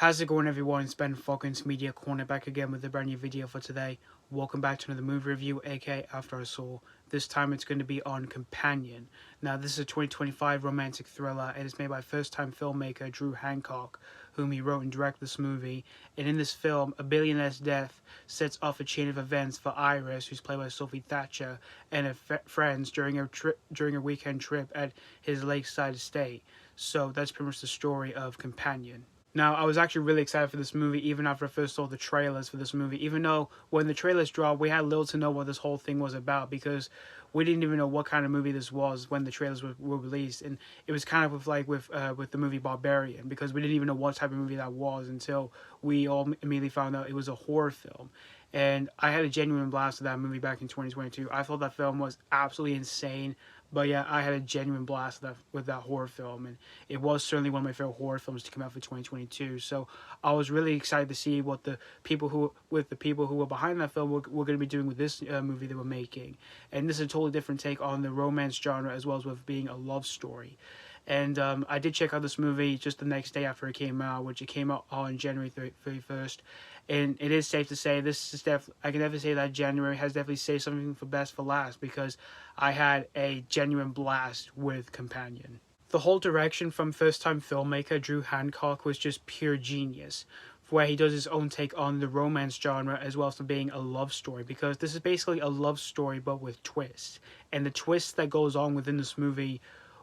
How's it going, everyone? It's Ben Falcon's Media Corner back again with a brand new video for today. Welcome back to another movie review, aka After I Saw. This time it's going to be on Companion. Now this is a 2025 romantic thriller and it's made by first-time filmmaker Drew Hancock, whom he wrote and directed this movie. And in this film, a billionaire's death sets off a chain of events for Iris, who's played by Sophie Thatcher, and her friends during a weekend trip at his lakeside estate. So that's pretty much the story of Companion. Now, I was actually really excited for this movie even after I first saw the trailers for this movie, even though when the trailers dropped, we had little to know what this whole thing was about because we didn't even know what kind of movie this was when the trailers were released. And it was kind of like with the movie Barbarian, because we didn't even know what type of movie that was until we all immediately found out it was a horror film. And I had a genuine blast with that movie back in 2022. I thought that film was absolutely insane. But yeah, I had a genuine blast with that horror film, and it was certainly one of my favorite horror films to come out for 2022. So I was really excited to see what the people who were behind that film were going to be doing with this movie they were making. And this is a totally different take on the romance genre, as well as with being a love story. And I did check out this movie just the next day after it came out, which it came out on January 31st. And it is safe to say this is I can definitely say that January has definitely saved something for best for last, because I had a genuine blast with Companion. The whole direction from first-time filmmaker Drew Hancock was just pure genius, where he does his own take on the romance genre as well as being a love story, because this is basically a love story but with twists. And the twist that goes on within this movie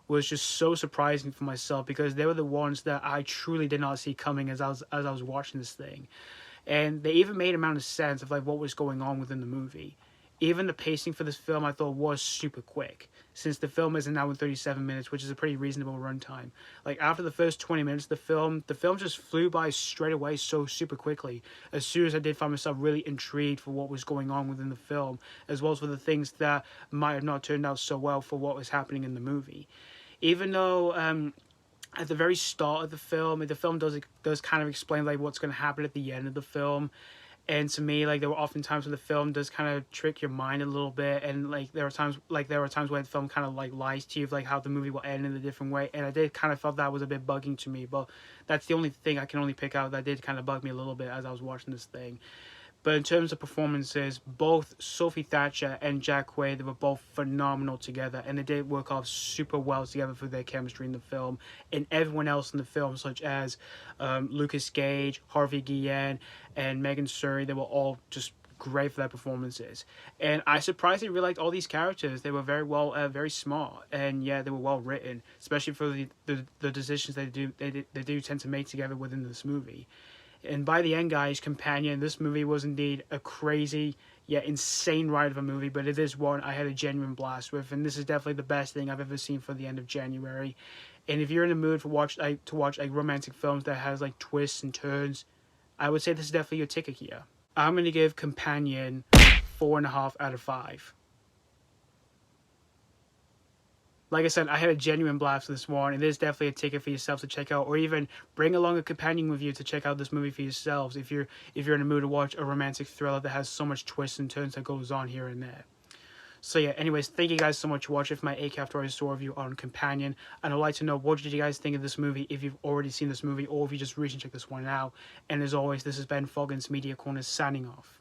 was just so surprising for myself, because they were the ones that I truly did not see coming as I was watching this thing. And they even made amount of sense of like what was going on within the movie. Even the pacing for this film I thought was super quick, since the film is an hour and 37 minutes, which is a pretty reasonable runtime. Like after the first 20 minutes, the film just flew by straight away so super quickly. As soon as I did find myself really intrigued for what was going on within the film, as well as for the things that might have not turned out so well for what was happening in the movie. Even though at the very start of the film does kind of explain like what's going to happen at the end of the film. And to me, like, there were often times when the film does kind of trick your mind a little bit, and like there were times when the film kind of like lies to you of like how the movie will end in a different way, and I did kind of felt that was a bit bugging to me. But that's the only thing I can only pick out that did kind of bug me a little bit as I was watching this thing. But in terms of performances, both Sophie Thatcher and Quaid, they were both phenomenal together, and they did work off super well together for their chemistry in the film. And everyone else in the film, such as Lukas, Gage, Harvey, Guillén, and Suri, they were all just great for their performances. And I surprisingly really liked all these characters. They were very well, very smart, and yeah, they were well written, especially for the decisions they do tend to make together within this movie. And by the end, guys, Companion, this movie was indeed a crazy, yet insane ride of a movie, but it is one I had a genuine blast with, and this is definitely the best thing I've ever seen for the end of January. And if you're in the mood for to watch romantic films that has like twists and turns, I would say this is definitely your ticket here. I'm going to give Companion 4.5 out of 5. Like I said, I had a genuine blast with this one, and there's definitely a ticket for yourself to check out, or even bring along a companion with you to check out this movie for yourselves if you're in the mood to watch a romantic thriller that has so much twists and turns that goes on here and there. So yeah, anyways, thank you guys so much for watching my AK After I Saw review on Companion, and I'd like to know, what did you guys think of this movie, if you've already seen this movie, or if you just recently checked this one out. And as always, this has been Falcon's Media Corner signing off.